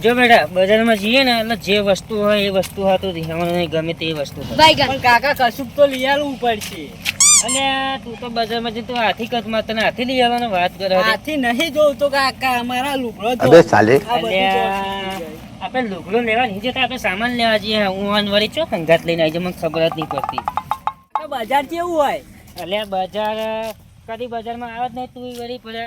જો બેટા બજારમાં જઈએ ને એટલે જે વસ્તુ હોય એ વસ્તુ હોય તો રહેવાનું નહીં, ગમે તે વસ્તુ હોય. પણ કાકા કશુંક તો લઈ આવવું પડશે. અને તું તો બજારમાં જઈ તું હાથી કદમાં તને હાથી લઈ આવવાનો વાત કરે. હાથી નહીં જોઉં તો કાકા, અમારા લુગડો તો અબે સાલે આપણે લુગડો લેવા નહીં જતા, આપણે સામાન લેવા જઈએ. હું વળી ચો સંગાત લઈને આવી જાય, મને ખબર જ નહીં પડતી. બજાર કેવું હોય? એટલે બજાર કદી બજારમાં આવે જ નહીં, તું વળી પડે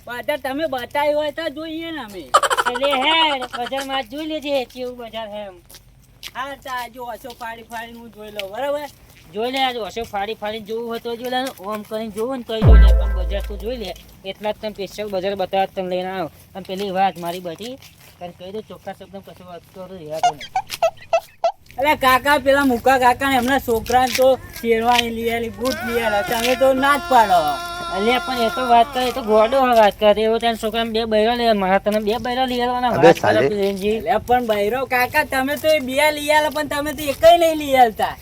બજાર તમે બતાવ્યું હોય તો જોઈએ ને અમે. એટલે હેડ બજારમાં આજ જોઈ લેજે કેવું બજાર હે એમ. હા તા જો હસો ફાડી ફાડી હું જોઈ લઉં, બરાબર? જોઈ લે, આજ ઓછો ફાડી ફાડીને જોવું હોય તો જોઈ લે, ઓમ કરીને જોવું ને તો જોઈ લે, પણ બજાર તું જોઈ લે. એટલા જ તમે સ્પેશિયલ બજાર બતાવવા તમે લઈને આવો. અને પેલી વાત મારી બધી તને કહી દઉં, ચોખ્ખા શબ્દ કશું વાત કરો યાદ નહીં. અરે કાકા પેલા મુકા કાકા ને એમના છોકરાને તો શેરવાની લઈ આલી, બૂટ લઈ આલા, તમે તો ના જ પાડો. અલ્યા પણ એ તો વાત કરે, એ તો ગોડો વાત કરે. એવો ત્યાં છોકરાને 2 બૈરા લે, મારા તને 2 બૈરા લઈ આવવાના વાત કરે પ્રેમજી. એટલે પણ બૈરો કાકા તમે તો 2 લઈ આલા, પણ તમે તો એકય નહીં લઈ આલતા.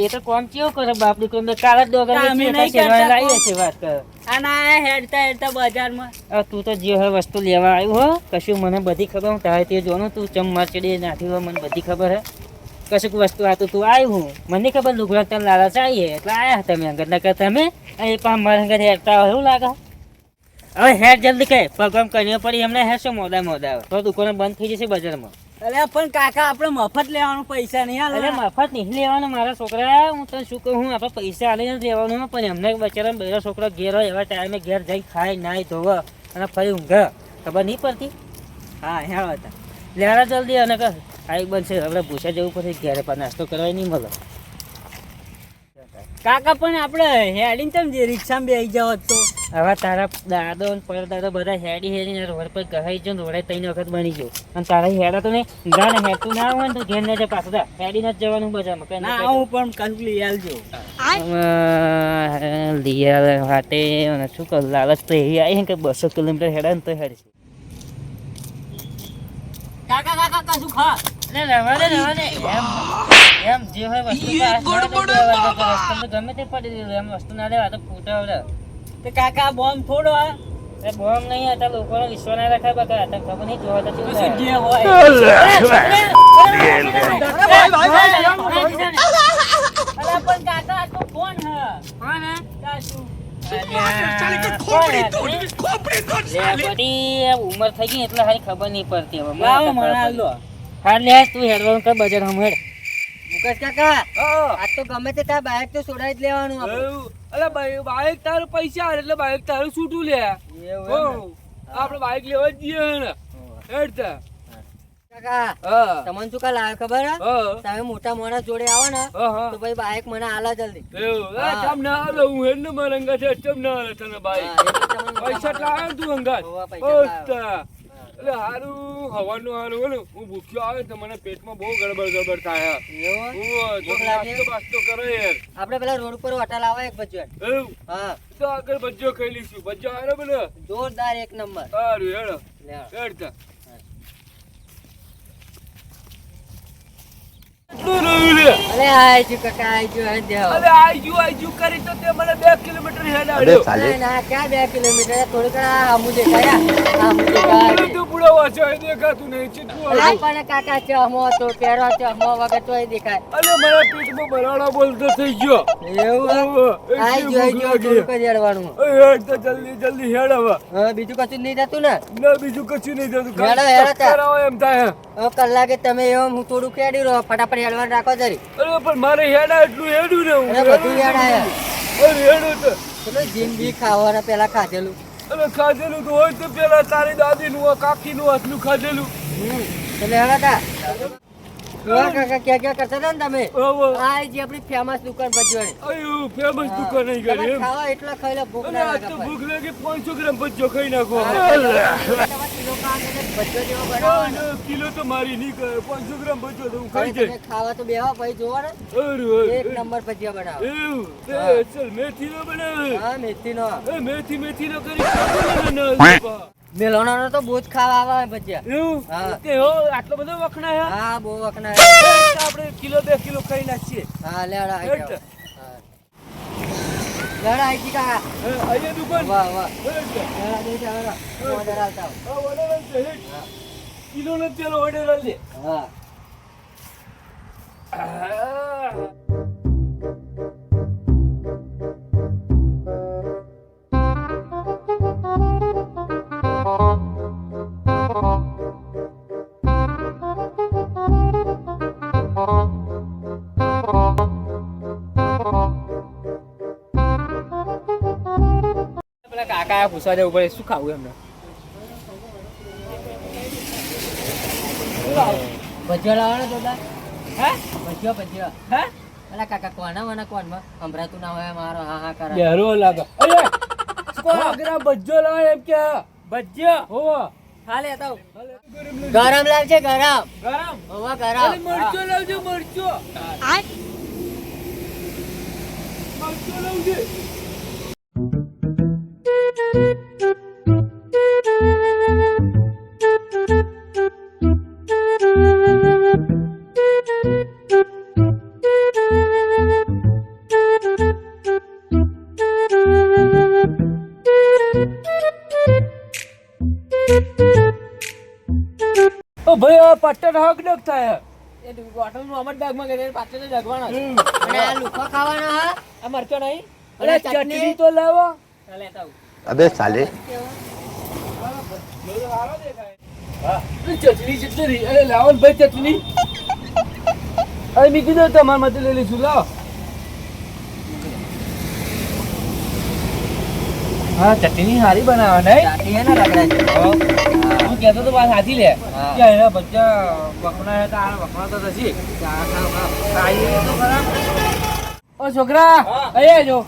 એ તો કોમ કેવું કરે બાપડી, કોમ કાલ જ દોગર અમે નહીં શેરવાની કરતા લાવી છે વાત કરે. આના હેડતા હેડતા બજારમાં તું તો જે હોય વસ્તુ લેવા આવ્યું હો, કશું મને બધી ખબર. હું તારે તે જોનું તું ચમચા ચડી નાખી હોય, મને બધી ખબર હે. કશુંક વસ્તુ આતું તું આવ્યું હું, મને નહીં ખબર લુગડા તને લાલચ આવીએ એટલે આવ્યા તમે અંગત ના કર. તમે એ પણ મારા અંગત હેડતા હોય એવું લાગે. હવે હેડ જલ્દી કહે, પગમ કરીને પડી એમને હેડશો મોડા મોડા તો દુકાનો બંધ થઈ જશે બજારમાં. અરે પણ કાકા આપણે મફત લેવાનું, પૈસા નહીં અરે આલે. મફત નહીં લેવાનું મારા છોકરા, હું તને શું કહું, આપણે પૈસા આલીને જ લેવાનું. પણ એમને બચારા બેરા છોકરા ઘેર હોય, એવા ટાઈમે ઘેર જઈ ખાય નાય ધોવે અને ફરી ઊંઘે, ખબર નહીં પડતી. હા હેડો હતા લેરા જલ્દી. અને કર આઈ બનશે હવે ભૂસા જવું પડશે ઘેરે, પણ નાસ્તો કરવા નહીં મળે. કાકા પણ આપણે હેડીને તમે જે રિક્ષામાં બેસી જાવ તો હવે તારા દાદો અને પરદાદો બધા હેડી હેડીને રોડ પર ગહાઈ જો રોડે 3 વખત બની ગયો. અને તારા હેડા તો નહીં ગાને હેડતું ના હોય ને તો ઘેર ને પાછું હેડીને જ જવાનું બજારમાં. કઈ ના હું પણ કંઈક લઈ આલજો. લિયાલ હાટે અને શું કરું, લાલચ તો એવી આવી કે 200 કિલોમીટર હેડા ને તો હેડ છે. કાકા કાકા કશું ખા રવા દે એમ જે હોય વસ્તુ ગમે તે પડી દીધું એમ વસ્તુ ના લેવા તો ફૂટા. તો કાકા બોમ્બ થોડો બોમ નહીં હતા, લોકોનો વિશ્વાસ ના રાખાય બકા. તને ખબર નહીં જોવા તો કશું જે હોય. અરે પણ કાકા આ તો કોણ હે? કોણ હે? કાશું ઉમર થઈ ગઈ એટલે હારી ખબર નહીં પડતી. હવે લાવો મને આલ દો. હા લે તું હેડવાનું કર બજાર હમણાં. મુકેશ કાકા આ તો ગમે તે તાર બાઈક તો છોડાઈ જ લેવાનું આપણે. અલે બાઈક તારું પૈસા આવે એટલે બાઈક તારું છૂટું લે. આપણે બાઈક લેવા જ જઈએ ને હેડતા. કાકા તમને શું કાલ આવે ખબર હે? તમે મોટા માણસ જોડે આવો ને તો ભાઈ બાઈક મને આલા જલ્દી. કેમ ના આલે? હું હેડ ને મારા અંગા છે કેમ ના આલે તને બાઈક? પૈસા લાવે તું અંગા. એટલે હારું હવાનું હારું હોય ને, હું ભૂખ્યો આવે તો મને પેટમાં બહુ ગડબડ થાય. નાસ્તો કરે યાર. આપણે પેલા રોડ ઉપર હોટલ આવે એક બજે. હા તો આગળ બજ્જો ખાઈ લઈશું. બજ્જો હારો બને જોરદાર એક નંબર. સારું હેડો હેડતા. અરે આઈજો કાકા આઈજો દેવ. અરે આઈજુ કરી તો તે મને 2 કિલોમીટર હેડાડ્યો. ના ક્યાં 2 કિલોમીટર થોડુંક આમુ દેખાયા. આમુ દેખાય તું પૂરો વાંચો દેખાતું નહીં ચીટવું. અરે પણ કાકા ચમો તો પેરો ચમો વગર તોય દેખાય. અરે મારા પેટમાં બરાડા બોલતો થઈ ગયો. એવું આઈજો થોડુંક જ હેડવાનું. હેડ તો જલ્દી હેડ હવે. બીજું કશું નહીં થતું ને? ના બીજું કશું નહીં થતું. હેડો એમ થાય. કલાકે તમે એમ હું થોડું ખેડી રહો, ફટાફટ હેડવાનું રાખો જરી. અરે પણ મારે હેડા એટલું હેડું ને હું. બધું હેડાયા. અરે હેડું તો ચલો જિંદગી ખાવાના પેલા ખાધેલું. અરે ખાધેલું તો હોય તો પેલા તારી દાદીનું કાકીનું હાથનું ખાધેલું. એટલે હેડા કાકા ક્યાં કરતા હતા ને તમે? આ જે આપણી ફેમસ દુકાન ભજવાની. અયો ફેમસ દુકાન નહીં કરી એમ. ખાવા એટલા ખાઈલા ભૂખ અને ના આજ લાગે. તો ભૂખ લાગે 500 ગ્રામ ભજીયો ખાઈ નાખો. કિલો ખાવા કિલો તો મારી નહીં કરે. 500 ગ્રામ ભજીયો તો હું ખાઈ જાય. ખાવા તો બેવા ભાઈ જોવા ને એક નંબર ભજીયા બનાવો. એવું ચલ મેથી નો બનાવે. હા મેથી નો મેથી નો કરી મેલોનો તો બહુ જ ખાવા આવે ભજીયા. એવું હા તે હો આટલો બધો વખણાય. હા બહુ વખણાય. આપણે કિલો 2 કિલો ખાઈ નાખીએ. હા લેડા લડા આઈ કાકા અહીંયા દુકાન વાહ વાહ બરાબર છે. લડા દે ચાલો ઓર્ડર આવતા હા, order જ છે, હેડ. કિલોનો તેલ order આલ દે. હા આહ. પેલા કાકા પૂછવા જવું પડે શું ખાવું એમને ભજીયા લાવવાના જોતા હે ભજીયા હે અલા કાકા કોના વના કોનમાં સંભળાતું ના હોય મારો હા હા કરે બેરો લાગે. અરે, કોગરા બજ્જો લાવે એમ કે. ભજીયો હોવે. હા લેતા આવું. ગરમ લાગે. ગરમ લાવજે ગરમ ગરમ. હોવા અરે, ગરમ મરચો લાવજો, મરચો. મરચો લાવજે. ઓ ભાઈ, આ પટ્ટન હક ડક થાય. એ બોટલ નું અમર ડાગમાં ગઈ પાછળ તો જગવાનો છે. હમ. અને આ લુખો ખાવાનો હા આ મરચો નહીં અરે, ચટણી તો લાવો. હા, લેતા આવું. अबे साले હા, ચટણી ચટણી. અરે લાવો ને ભાઈ ચટણી. અરે મેં કીધું તમારા માટે લઈ લઈશું, લાવો. હા, ચટણી સારી બનાવે નહીં. ચાટી હે ને રગડા છે. હું કહેતો તો વાત સાચી લે હા. કે એના બધા વખણા હતા, આ વખણા તો નથી. ખાવ ખાવ ખાઈએ તો ખરા. ઓ છોકરા, અહીંયા જો.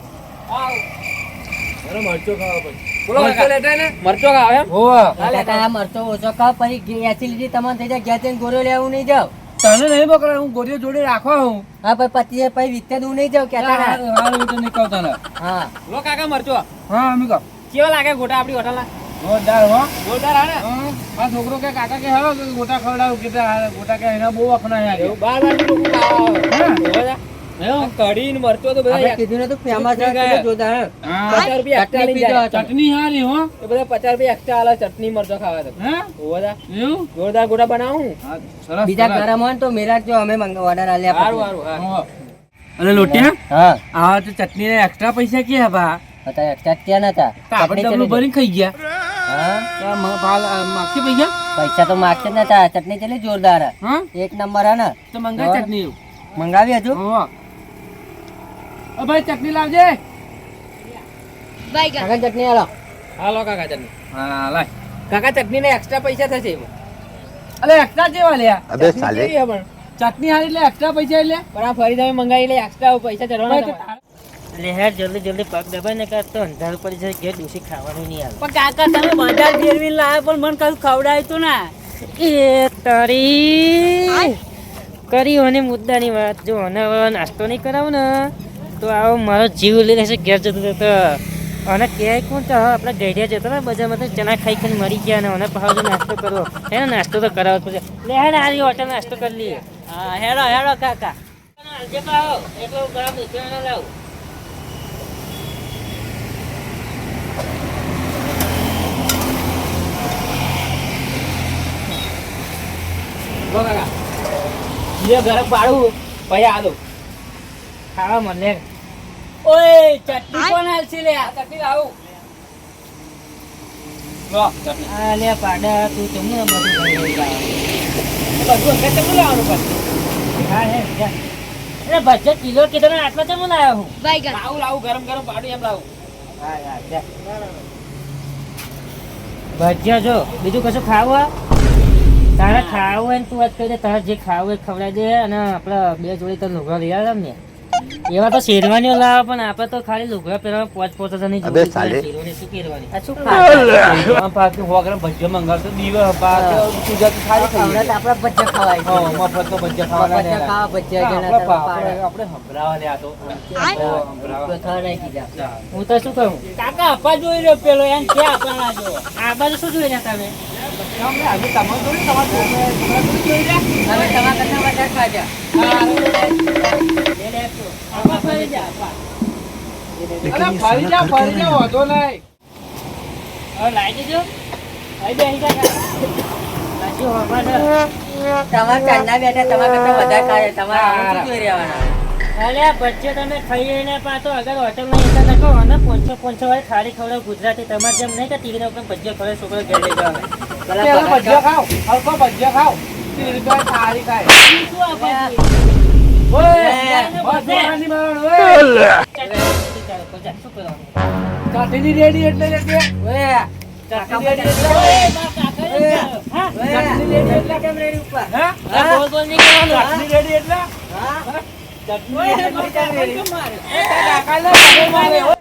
અરે મરચો ખાવા પછી. બોલો મરચો લેતા ને? મરચો ખાવ એમ હોવા. કાકા આ મરચો ઓછો ખાવ પછી એસિડિટી તમારે થઈ જાય ઘેર જઈને ગોળીઓ લેવું નહીં જાવ તને નહીં પકડાય, હું ગોળીઓ જોડે રાખવા હું. હા પછી પતિએ પછી વિતે દઉં નહીં જાવ કેતા ના. હારું તો નહીં કહું તને. હા લો કાકા મરચો હા, અમી કહો. કેવો લાગે ગોટા આપણી હોટલના જોરદાર હો. જોરદાર હા ને હા, આ છોકરો કે કાકા કે હાલો કે ગોટા ખવડાવું કે ગોટા કે એના બહુ વખણા છે. બાર બાર લોકો ખાવા એવું? કઢી ને મરચો તો બધા કીધું ને તો ફેમસ છે જોરદાર હા. 50 રૂપિયા એક્સ્ટ્રા લઈ જાય ચટણી સારી હો. એ બધા 50 રૂપિયા એક્સ્ટ્રા આલે ચટણી મરચો ખાવા તો હે? ઓવા એવું? જોરદાર ગોટા બનાવું હા, સરસ, બીજા સરસ. ગરમ હોય ને તો મેરાકજો અમે ઓર્ડર આલ્યા હારું, હારું, હા. અરે લોટિયા, હા આ તો ચટણી ને એક્સ્ટ્રા પૈસા કે બા? હતા એક્સ્ટ્રા ક્યાં નતા આપણે ડબલું ભરીને ખાઈ ગયા. હા તો આ માગશે પૈસા? પૈસા તો માગશે જ નતા ચટણી ચલી જોરદાર હે. હા? એક નંબર હે ને તો મંગાય હા. ચટણી એવું. મંગાવી હજુ હા. ઓ ભાઈ ચટણી લાવજે. કાકા ચટણી આલો હાલો કાકા ચટણી. હા, લાય. કાકા ચટણી ને એક્સ્ટ્રા પૈસા થશે એમાં. અલે એક્સ્ટ્રા કેવા લ્યા? अबे साले કેવી હે પણ ચટણી હારી એટલે એક્સ્ટ્રા પૈસા એટલે? પણ આ ફરી તમે મંગાવી લે એક્સ્ટ્રા પૈસા ચડવાના ભાઈ, તો તમારે. એટલે હેર જલ્દી જલ્દી પગ દબાઈ ને કાં તો અંધારું પડી જાય ઘેર ડૂસી ખાવાનું નહીં આવે. પણ કાકા તમે બાજાર ફેરવી લાવ્યા પણ મને કયું ખવડાવ્યું તું ના એ તારી કરી અને મુદ્દાની વાત જો અને હવે નાસ્તો નહીં કરાવું ને તો આવો મારો જીવ લઈ લેશે ઘેર જતો જતો. અને ક્યાંય કોણ તો હવે આપણે ગઈડિયા જતો ને બજારમાં તો ચણા ખાઈ ખાઈને મરી ગયા ને અને પાછો નાસ્તો કરવો એને નાસ્તો તો કરાવવો પડશે. લે હેડ આરી હોટલ નાસ્તો કરી લઈએ. હા હેડો હેડો કાકા આજે પાવો એટલો ગરમ નીકળ્યો લાવ. લો કાકા જે ગરમ પાડું પછી આ દો ખાવા મને ઓય ચટણી કોણ હાલસી લે આ ચટણી લાવું લો ચટણી આ લે પાડા તું તમને બધું કરી લઈ જાવ. બધું અંગત ચટણી લાવવાનું પછી હા હે જા. અરે ભજીયા કિલો કીધો ને આટલા ચમ લાવ્યો હું. લાવું લાવું ગરમ ગરમ પાડું એમ લાવું હા હા જા. ભજીયા જો બીજું કશું ખાવું હોય? તારે ખાવું હોય ને તું વાત કરી દે તારે જે ખાવું હોય એ ખવડાવી દે અને આપણે બે જોડી તો લુગડા લઈ આવ્યા ને એવા તો શેરવાનીઓ લાવે પણ આપણે તો ખાલી લુગડા પહેરવા પોચ પોતાની અબે સાલે. શેરવાની શું પહેરવાની આ શું આ પાછું 100 ગ્રામ ભજીયા મંગાવતો દીવા ગુજરાતી ખાલી ખાઈએ. આપડા ભજીયા ખવાય હા, મફતનો ભજીયા ખાવાના ભજીયા રહ્યા. ખાવા ભજીયા જેના આપણે તમે પાડે. આપણે સંભળાવા લે આ તો. સંભળાવા. તો ખાવા કીધા હું તો શું કહું કાકા આપા જોઈ રહ્યો પેલો એમ ક્યાં આપવાના જો આ બાજુ શું જોઈ રહ્યા તમે? અમને આજે તમારે જોડે તમારે છોકરા જોઈ રહ્યા. તમે તમારા કરતા વધારે ખાજા આપા ફરી જા આપા. અરે ફરી જા વાંધો નહીં. હવે લાવી દેજો અહીં બેસી જા પાછું હવા ને તમારે ચાંદના બેઠા તમારા કરતા વધારે ખાય તમારે આમ શું જોઈ રહેવાના અરે આ બચ્ચે તમે ખાઈને પાછો અગર હોટલમાં એસા નકો ને 500 વાળી થાળી ખવડાવ ગુજરાતી તમારે જેમ નહીં કે તીકડા ઉપર ભજીયો ખવડાવ છોકરો ઘેર લઈ જાવ પેલા ભજીયા ખાઓ, હલકો ભજીયા ખાઓ. 30 રૂપિયા થાળી ખાય. શું આપે ઓય, બસ જોવાની મારવાનું, ઓય. શું કરવાનું કાઠીની રેડી એટલે કે ઓય કાઠીની રેડી એટલે હા કાઠીની રેડી એટલે કેમ રેડી ઉપર હા બોલ બોલ નહીં કરવાનું કાઠીની રેડી એટલે હા ચટણી રેડી કેમ રેડી? એ કાકાને ખબર મારે, ઓય.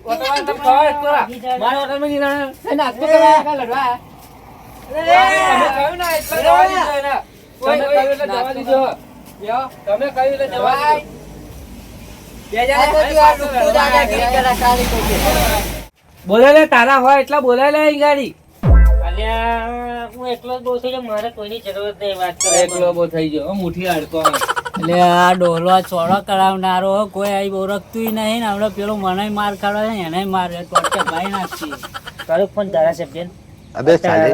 વટવાન તમ ખાવા એટલા. મારા હોટલમાં ની નાસ્તો કરવા કા લડવા. તમે કહ્યું ને એટલા જવા દીધો એને. તમે કહ્યું એટલે જવા દીધો. યો, તમે કહ્યું એટલે જવા દીધો. આ તો તું આ ડૂબતું દાદાગીરી કરે ખાલી ખોટી. બોલે લે તારા હોય એટલા બોલાય લે અહીં ગાડી. અલ્યા હું એકલો જ બહુ થઈ જાઉં મારે કોઈની જરૂરત નહીં વાત કરે એકલો બહુ થઈ ગયો હો, મુઠ્ઠી હાડકો. એટલે આ ડોલો ચોળો કરાવનારો કોઈ અહીં ઓળખતું નહીં ને હમણાં પેલો મને માર ખાડો છે એને માર ટોટકે ભાઈ નાખી તારું ફોન ધારાસભ્ય અબે સાલે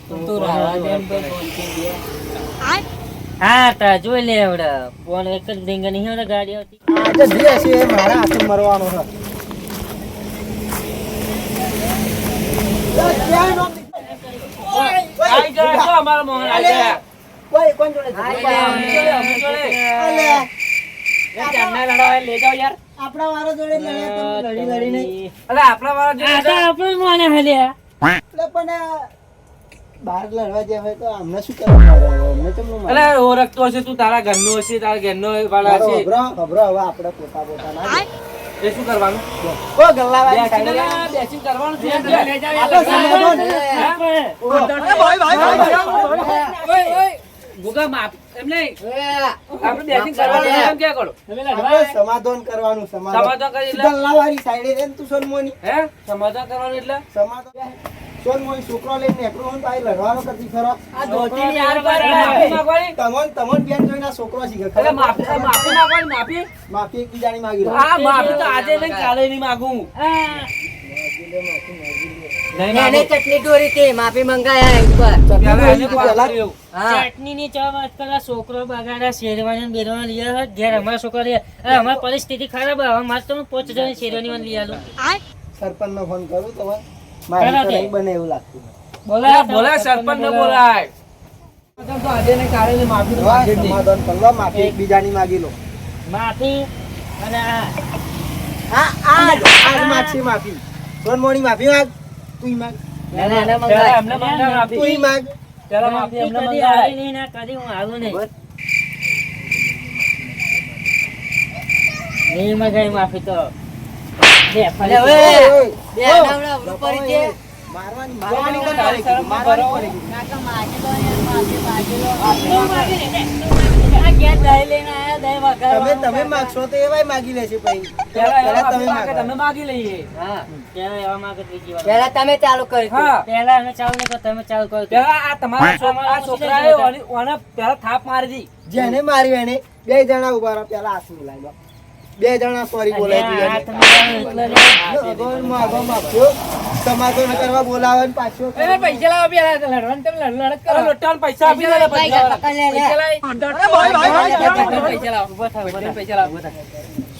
તું રાવા દે એમ તો બોલતી દે. હા તા જોઈ લે હવે ફોન એક જ ડીંગ નહીં હોય ગાડી આવતી આજે જે હશે એ મારા હાથે મરવાનો છે. આઈ જાય તો અમારા મોહન આઈ જાય. કોઈ કોણ જોડે છે? અમે જોડે. અલે, એ ચાંદના લડાવે લઈ જાઓ યાર. આપણા વાળો જોડે લડ્યા તમે લડી નહીં. અલે આપણા વાળા આ તો જોડે આપણે જ માને હલ્યા એટલે પણ આ બહાર લડવા જ્યાં હોય તો અમને શું કરવાનું? અમને કેમનું મારે? અલે ઓળખતો હશે તું તારા ઘરનો હશે તારા ઘરનો વાળા મારો હશે ખબરો હવે આપણે પોતા ના એ શું કરવાનું ઓ ગલ્લાવાળી બેસીને સાઈડે. ના, બેસીને કરવાનું છે લઈ જાઓ આ તો સમાધાન. આપણે ગુગા માપ એમ નહીં ઓય આપણે બેસીને કરવાનું છે એમ ક્યાં કરો આપણે સમાધાન કરવાનું સમાધાન કરી એટલે ગલ્લાવાળી સાઈડે રે ને તું સોનમોની હે સમાધાન કરવાનું એટલે સમાધાન સોનમોની છોકરો લઈને નીકળો હોય તો આ લડવાનો કરતી ખરો. આ ધોતીની આર પર માફી માંગવાની તમોન બેન જોઈને આ છોકરો શીખે એટલે ખબર? માફી માંગવાની માફી માફી એકબીજાની માગી લો. હા માફી તો આજે નહીં કાલે નહીં માંગું એને ચટણી દોરી તે માફી મંગાયા ઉપર પહેલા એને પહેલા પાછું હા ચટણી ની ચા વાત કરા છોકરો બગાડા શેરવાની બેરવાની લઈ આવ્યા ઘેર અમારા છોકરા લઈ આવ્યા. અમારી પરિસ્થિતિ ખરાબ હવે મારે તો 5,000 શેરવાની લઈ આલું સરપંચનો ફોન કરું તો મારી તો નહીં બને એવું લાગતું. બોલાય સરપંચ ને બોલાય તો આજે નહીં કાલે નહીં માફી તો હા, માંગે જ નહીં. સમાધાન કરી લો, માફી એકબીજાની માગી લો. માફી અને આજ માગશે માફી. સોનમોની માફી માગ. તું માગ. એને પહેલા મંગાય એમને માંગે માફી. તું માગ. પહેલા માફી માફી એમને કદી માંગાય. આવી નહીં ના કદી હું આવું નહીં નહીં મગાઈ માફી તો લે ફરી અલે ઓય, ઓય ઓય. બે ઓય. નાવડા ઉભું પડી છે મારવાની કોણ તારી કરે? શરમમાં મારવાની ભરો. કોણ કરે? કાકા માગી લો યાર, માફી માગી લો. આ ઘેર દહીં લઈને આયા, દહીં વઘારવાનું તમે કાકા. માગશો તો એવાય માગી લેશે પછી. પહેલા એવા પહેલા માફી તમે માંગે, માગો. તમે માગી લઈએ હા પહેલા એવા માંગે ત્રીજી વાર પહેલા તમે ચાલુ કરી હા પહેલા અમે ચાલુ નહીં કરો તમે ચાલુ કરો પહેલા આ તમારા આ છોકરાએ ઓને પહેલા થાપ મારી દી જેને માર્યું એને બે જણા ઉભા રહો, પેલા હાથ મિલાવી દો. બે જણા સોરી બોલાવી આ દીધા. તમે એટલે લે. માગો માગજો. સમાધાન કરવા બોલાવે ને પાછો પૈસા લાવો પેલા લડવાનું તમે લડત કરો લોટાન પૈસા આપી દે પૈસા પકડ લે, લે. પૈસા લાવો ઊભા થાવ, ઊભા થાવ. પૈસા લાવો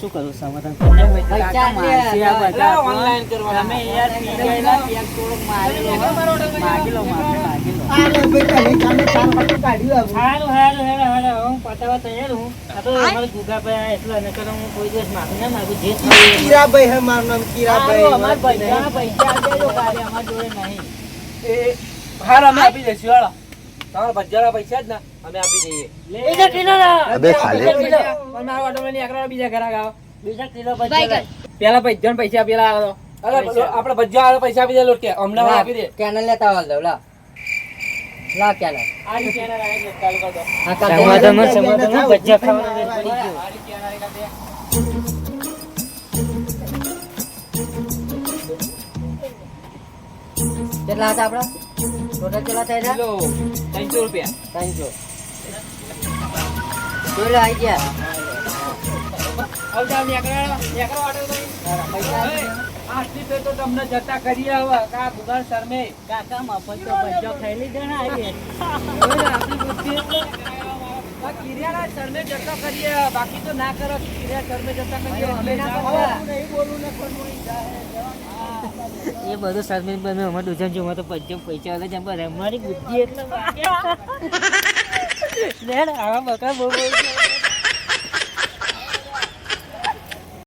શું કરું સમાધાન કરી પૈસા લે. માસી આ બધા ઓનલાઈન કરવાના તમે યાર પી ગયેલા, એક થોડુંક મારી લો. માગી લો, માફી માગી લો. આ લે ભાઈ, તમે ચાલે ચાર પાટું કાઢ્યું આવું. હારું હારું હારું હારું હું પતાવવા તૈયાર હું આ તો અમારે ગુગાભાઈ એટલે નકર હું કોઈ દિવસ માફી ના માંગુ જે થયું એ કીરાભાઈ હે મારું નામ, સારું, કીરાભાઈ. અમાર પૈસા પૈસા આપી દેજો, કાલે અમાર જોડે નહીં. એ હાર અમે આપી દઈશું હાલો તમારા ભજ્જાના પૈસા જ ના અમે આપી દઈએ બીજા કિલો લાવો. અબે ખાલી. બીજા કિલો. પણ મારા ઓટોમાં નહીં એકલા બીજા ઘરા ગાવ બીજા કિલો પછી પેલા ભજ્જાના પૈસા પેલા આલો આપણે ભજ્જા વાળા પૈસા આપી દે લોટ હમણાં આપી દે કેનલ લેતા આવો દો લા લા કેનલ આ ચેનલ આવે છે ચાલુ કર દો હા કા સમાધાનમાં સમાધાનમાં ભજીયા ખાવાનો વેર પડી ગયો. આ ચેનલ કાઢે કેટલા હતા આપડા ટોટલ કેટલા થયા કિલો 300 રૂપિયા 300 બોલો આવી ગયા આવજા નીકળો આટો પૈસા આટલી ફેર તો તમને જતા કરીએ હવે કા ભુગાન શરમે કાકા મફત તો બચ્ચો ખાઈ લીધો ને આજે કિરિયાના શરમે જતા કરીએ બાકી તો ના કરો કિરિયા શરમે જતા કરીએ અમે ના જાઓ. કરતા. નહીં બોલું ને કોઈ નહીં જાય. એ બધું શરમીન બને અમે દુજન જોવા તો પંચમ પૈસા વાળા જમ અમારી બુદ્ધિ એટલે વાગે. લે આવા બકા બહુ